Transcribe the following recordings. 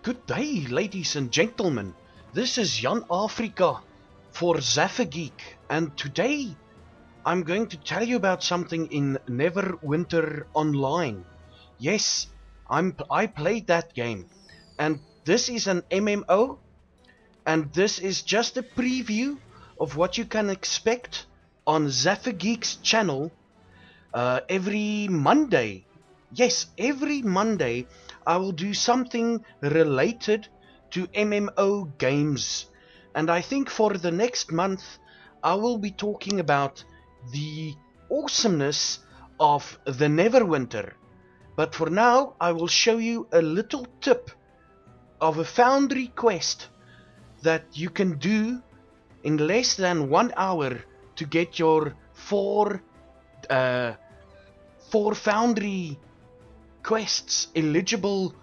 Good day, ladies and gentlemen. This is Jan Afrika for Zaffageek, and today I'm going to tell you about something in Neverwinter Online. Yes, I played that game, and this is an MMO, and this is just a preview of what you can expect on Zaffageek's channel every Monday. Yes, every Monday I will do something related to MMO games. And I think for the next month I will be talking about the awesomeness of the Neverwinter. But for now I will show you a little tip of a foundry quest that you can do in less than 1 hour to get your four foundry quests eligible.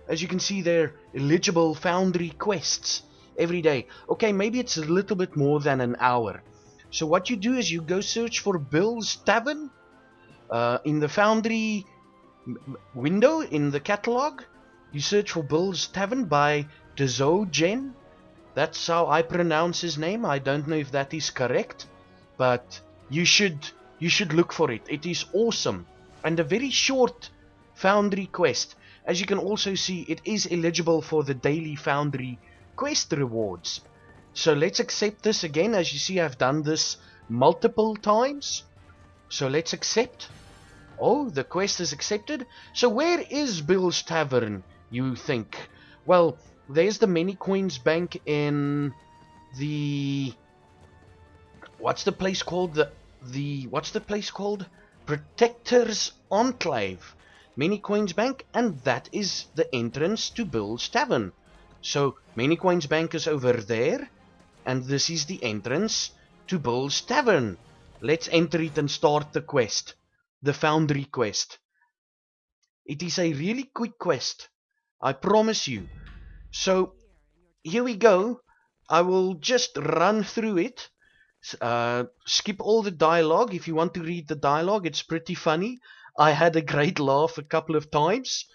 As you can see there, eligible foundry quests every day. Okay, maybe it's a little bit more than an hour. So what you do is you go search for Bill's Tavern in the foundry window in the catalog. You search for Bill's Tavern by Tavern. That's how I pronounce his name. I don't know if that is correct, but you should look for it. It is awesome and a very short foundry quest. As you can also see, it is eligible for the daily foundry quest rewards. So let's accept this again. As you see, I've done this multiple times. So let's accept. Oh, the quest is accepted. So where is Bill's Tavern, you think? Well, there's the many coins bank in the what's the place called? What's the place called? Protector's Enclave. Many Coins Bank, and that is the entrance to Bill's Tavern. So Many Coins Bank is over there, and this is the entrance to Bill's Tavern. Let's enter it and start the quest, the foundry quest. It is a really quick quest, I promise you. So here we go. I will just run through it. Skip all the dialogue. If you want to read the dialogue, it's pretty funny. I had a great laugh a couple of times,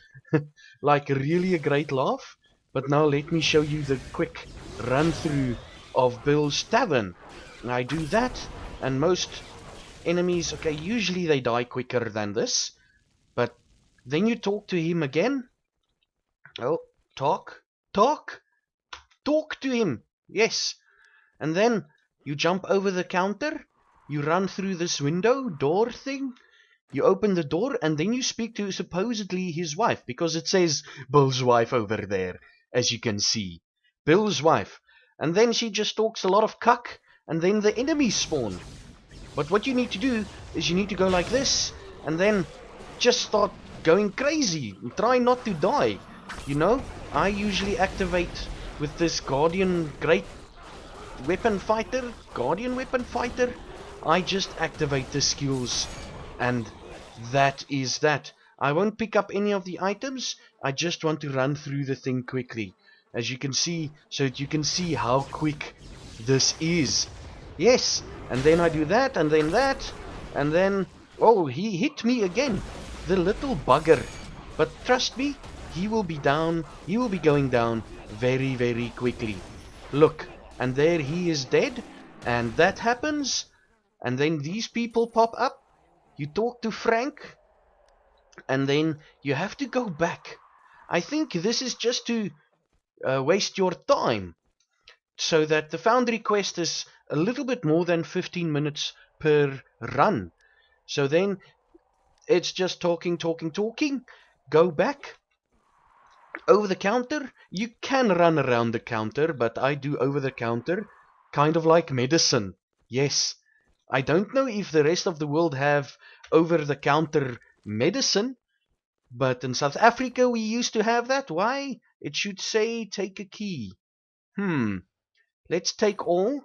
like really a great laugh. But now let me show you the quick run through of Bill's Tavern. And I do that, and most enemies, okay, usually they die quicker than this. But then you talk to him again. Oh, talk to him. Yes. And then you jump over the counter. You run through this door thing. You open the door, and then you speak to supposedly his wife, because it says Bill's wife over there, as you can see. Bill's wife. And then she just talks a lot of cuck, and then the enemies spawn. But what you need to do is you need to go like this, and then just start going crazy. Try not to die. You know, I usually activate with this Guardian Weapon Fighter. I just activate the skills, and that is that. I won't pick up any of the items. I just want to run through the thing quickly, as you can see, so that you can see how quick this is. Yes, and then I do that, and then that, and then, oh, he hit me again, the little bugger. But trust me, he will be going down very, very quickly. Look, and there he is dead, and that happens, and then these people pop up. You talk to Frank, and then you have to go back. I think this is just to waste your time, so that the foundry quest is a little bit more than 15 minutes per run. So then it's just talking. Go back. Over the counter. You can run around the counter, but I do over the counter, kind of like medicine. Yes. I don't know if the rest of the world have over-the-counter medicine, but in South Africa we used to have that. Why? It should say take a key. Let's take all.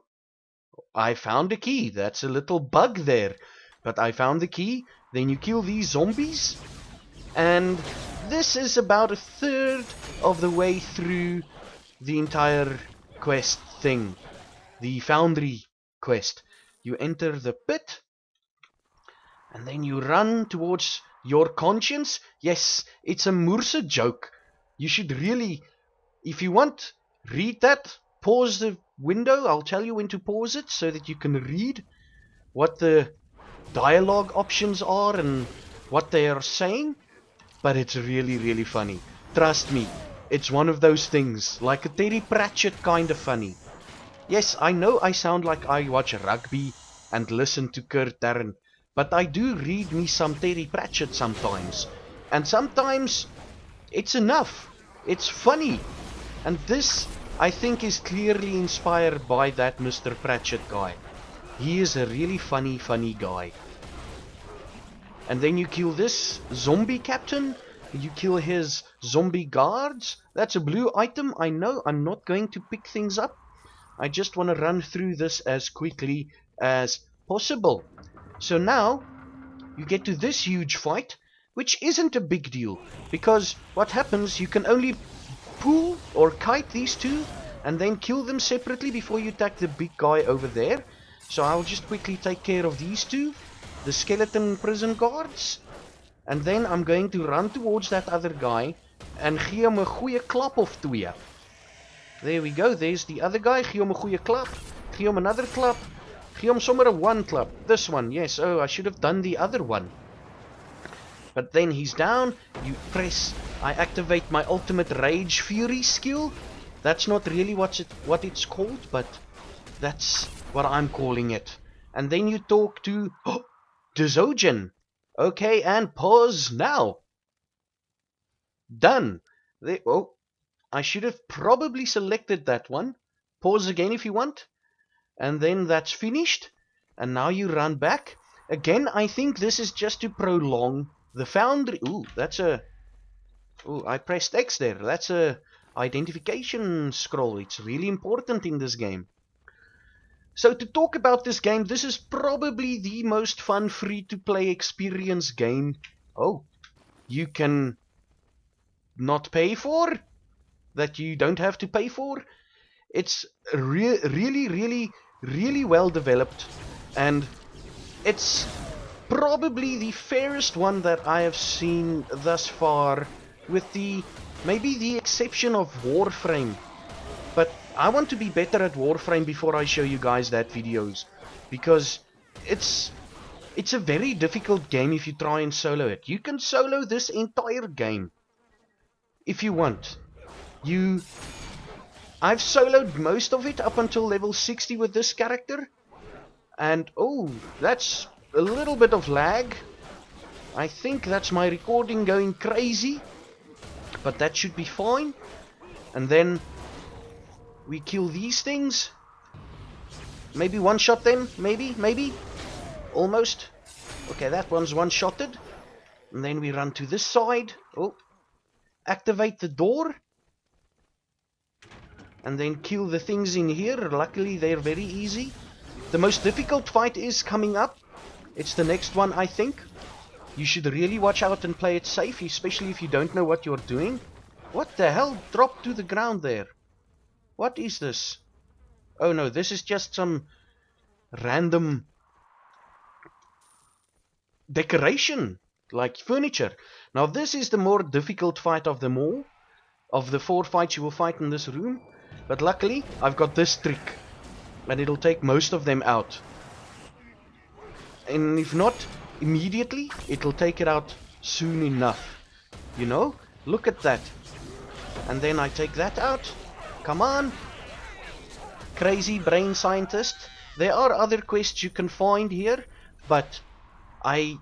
I found a key. That's a little bug there, but I found the key. Then you kill these zombies, and this is about a third of the way through the entire quest thing, the foundry quest. You enter the pit, and then you run towards your conscience. Yes, it's a Moorse joke. You should really If you want, read that. Pause the window. I'll tell you when to pause it so that you can read what the dialogue options are and what they are saying. But it's really, really funny. Trust me, it's one of those things, like a Terry Pratchett kind of funny. Yes, I know I sound like I watch rugby and listen to Kurt Darren, but I do read me some Terry Pratchett sometimes. And sometimes it's enough. It's funny. And this, I think, is clearly inspired by that Mr. Pratchett guy. He is a really funny guy. And then you kill this zombie captain. You kill his zombie guards. That's a blue item. I know I'm not going to pick things up. I just want to run through this as quickly as possible. So now you get to this huge fight, which isn't a big deal. Because what happens, you can only pull or kite these two and then kill them separately before you attack the big guy over there. So I'll just quickly take care of these two, the skeleton prison guards, and then I'm going to run towards that other guy and gee hom 'n goeie klap of twee. There we go, there's the other guy, gee hom 'n goeie klap, gee hom another klap, gee hom sommer 'n one klap. This one, yes, oh, I should have done the other one. But then he's down, you press, I activate my ultimate rage fury skill. That's not really what it's called, but that's what I'm calling it. And then you talk to Dezogen. Okay, and pause now. Done. There, oh, I should have probably selected that one. Pause again if you want. And then that's finished. And now you run back. Again, I think this is just to prolong the foundry. Ooh, that's a... Ooh, I pressed X there. That's a identification scroll. It's really important in this game. So to talk about this game, this is probably the most fun free-to-play experience game. Oh, you can not pay for? That you don't have to pay for? It's really well developed, and it's probably the fairest one that I have seen thus far, with maybe the exception of Warframe. But I want to be better at Warframe before I show you guys that videos, because it's a very difficult game if you try and solo it. You can solo this entire game if you want. I've soloed most of it up until level 60 with this character, and oh, that's a little bit of lag. I think that's my recording going crazy, but that should be fine. And then we kill these things. Maybe one-shot them. Maybe. Almost. Okay, that one's one-shotted. And then we run to this side. Oh. Activate the door. And then kill the things in here. Luckily, they're very easy. The most difficult fight is coming up. It's the next one, I think. You should really watch out and play it safe, especially if you don't know what you're doing. What the hell dropped to the ground there? What is this? Oh no, this is just some random decoration, like furniture. Now this is the more difficult fight of them all, of the 4 fights you will fight in this room. But luckily, I've got this trick, and it'll take most of them out. And if not immediately, it'll take it out soon enough. You know? Look at that. And then I take that out. Come on. Crazy brain scientist. There are other quests you can find here, but I'm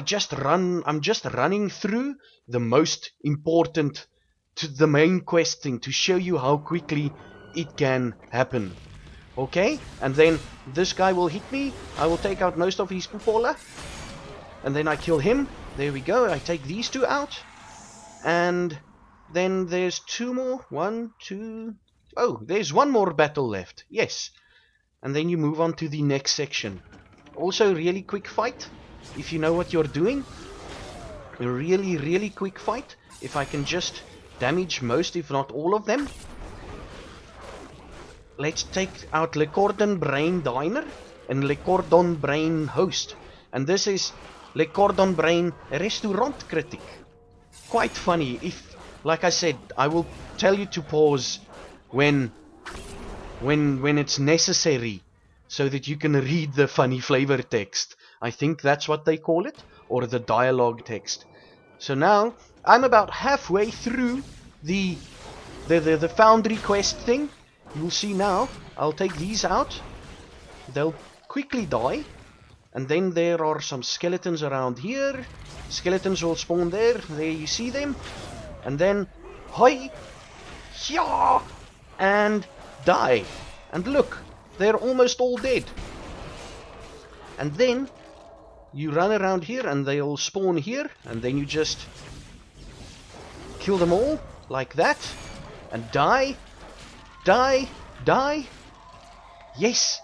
just running through the most important, to the main quest thing, to show you how quickly it can happen. Okay? And then this guy will hit me. I will take out most of his cupola. And then I kill him. There we go. I take these two out. And then there's 2 more. 1, 2... Oh, there's 1 more battle left. Yes. And then you move on to the next section. Also, really quick fight, if you know what you're doing. A really quick fight. If I can just damage most, if not all of them. Let's take out Le Cordon Brain Diner and Le Cordon Brain Host. And this is Le Cordon Brain Restaurant Critic. Quite funny. like I said, I will tell you to pause when it's necessary, so that you can read the funny flavor text. I think that's what they call it, or the dialogue text. So now I'm about halfway through the foundry quest thing. You'll see now. I'll take these out. They'll quickly die. And then there are some skeletons around here. Skeletons will spawn there. There you see them. And then, hi, yeah, and die. And look, they're almost all dead. And then you run around here and they'll spawn here. And then you just kill them all like that. And die, die, die. Yes.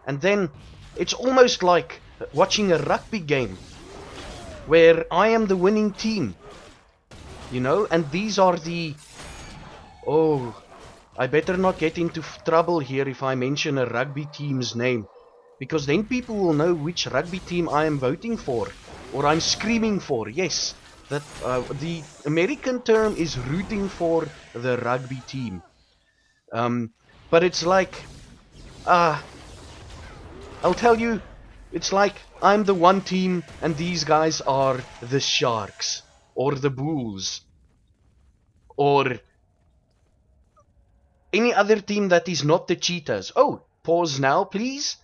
And then it's almost like watching a rugby game where I am the winning team, you know, and these are the... Oh, I better not get into trouble here if I mention a rugby team's name, because then people will know which rugby team I am voting for, or I'm screaming for. Yes, that the American term is rooting for the rugby team. But it's like... I'll tell you, it's like I'm the one team and these guys are the Sharks, or the Bulls, or any other team that is not the Cheetahs. Oh, pause now, please.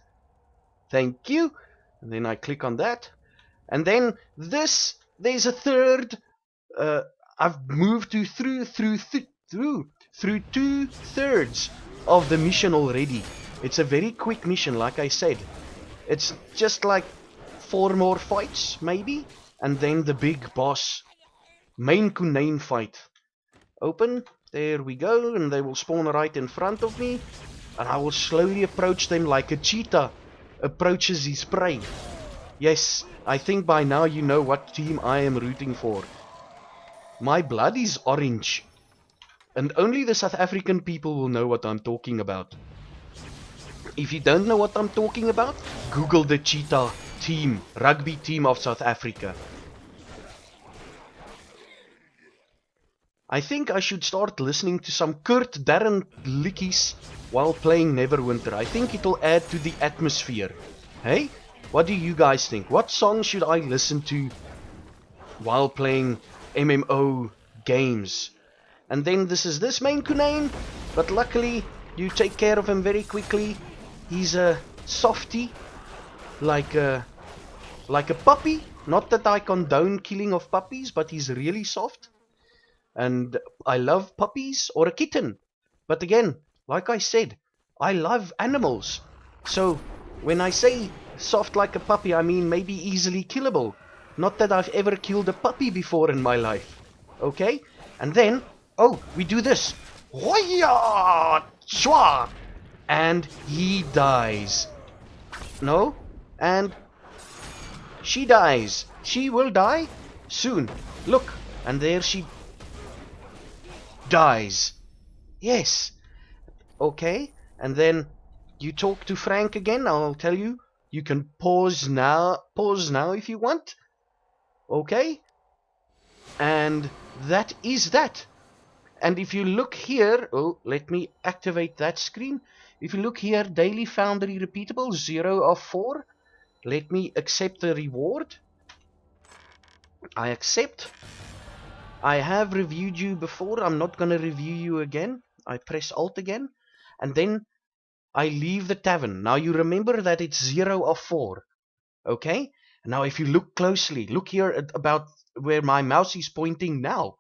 Thank you. And then I click on that. And then this, there's a third. I've moved to through 2/3 of the mission already. It's a very quick mission, like I said. It's just like 4 more fights, maybe. And then the big boss, main Kunane fight. Open. There we go. And they will spawn right in front of me. And I will slowly approach them like a cheetah approaches his prey. Yes, I think by now you know what team I am rooting for. My blood is orange. And only the South African people will know what I'm talking about. If you don't know what I'm talking about, Google the Cheetah team, rugby team of South Africa. I think I should start listening to some Kurt Darren lickies while playing Neverwinter. I think it'll add to the atmosphere. Hey, what do you guys think? What song should I listen to while playing MMO games? And then this main Kunane, but luckily you take care of him very quickly. He's a softie, like a puppy. Not that I condone killing of puppies, but he's really soft. And I love puppies, or a kitten. But again, like I said, I love animals. So when I say soft like a puppy, I mean maybe easily killable. Not that I've ever killed a puppy before in my life. Okay? And then, oh, we do this. Hoya! Shwa! And he dies. No? And she dies. She will die soon. Look, and there she dies. Yes. Okay. And then you talk to Frank again. I'll tell you. You can pause now. Pause now if you want. Okay. And that is that. And if you look here, oh, let me activate that screen. If you look here, daily foundry repeatable, 0 of 4. Let me accept the reward. I accept. I have reviewed you before. I'm not going to review you again. I press Alt again. And then I leave the tavern. Now you remember that it's 0 of 4. Okay? Now if you look closely, look here at about where my mouse is pointing now.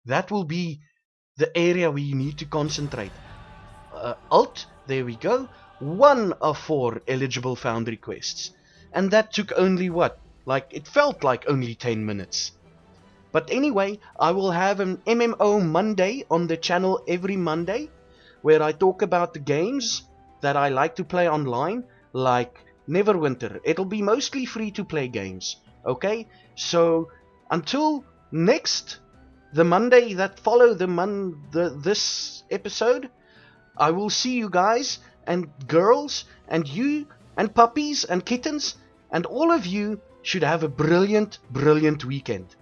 That will be the area where you need to concentrate. Alt, there we go. 1 of 4 eligible foundry quests. And that took only what? Like, it felt like only 10 minutes. But anyway, I will have an MMO Monday on the channel every Monday, where I talk about the games that I like to play online, like Neverwinter. It'll be mostly free to play games. Okay? So, until next... the Monday that follow this episode, I will see you guys and girls and you and puppies and kittens, and all of you should have a brilliant, brilliant weekend.